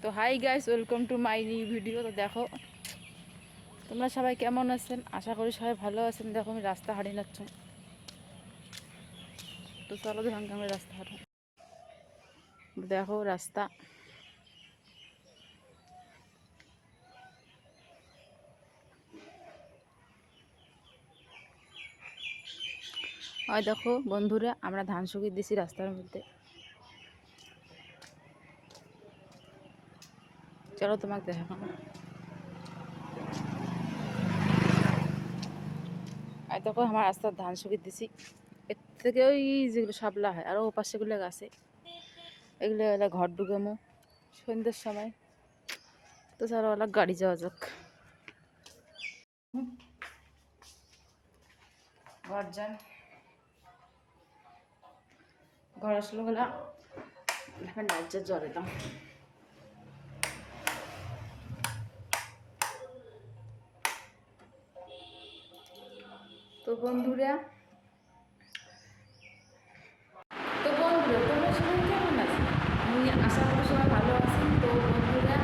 তো hi guys, welcome to my new video. তো দেখো তোমরা সবাই কেমন আছেন, আশা করি সবাই ভালো আছেন। দেখো আমি রাস্তা হারিয়ে যাচ্ছ, তো চলো ধাঙ্গা আমি রাস্তা হাঁটো। দেখো রাস্তা, ওই দেখো বন্ধুরা, আমরা ধান শুকিয়ে দিছি রাস্তার মধ্যে। চলো তোমাকে দেখাবো। আর দেখো আমার রাস্তার ধান শুকিয়ে দিছি। এর থেকে ওই যেগুলো শাপলা হয় আরও ওপাশ সেগুলো গাছে, এগুলো হলো ঘর ঢুকামো সন্ধ্যের সময়। তো চলো ওলা গাড়ি যাওয়া যাক। ঘর যান, ঘর আসলো গেলা এখন রাজ্যের জ্বরে দাম। তো বন্ধুরা তোমরা সবাই কেমন আছো? আমি আশা করি সবাই ভালো আছেন। তো বন্ধুরা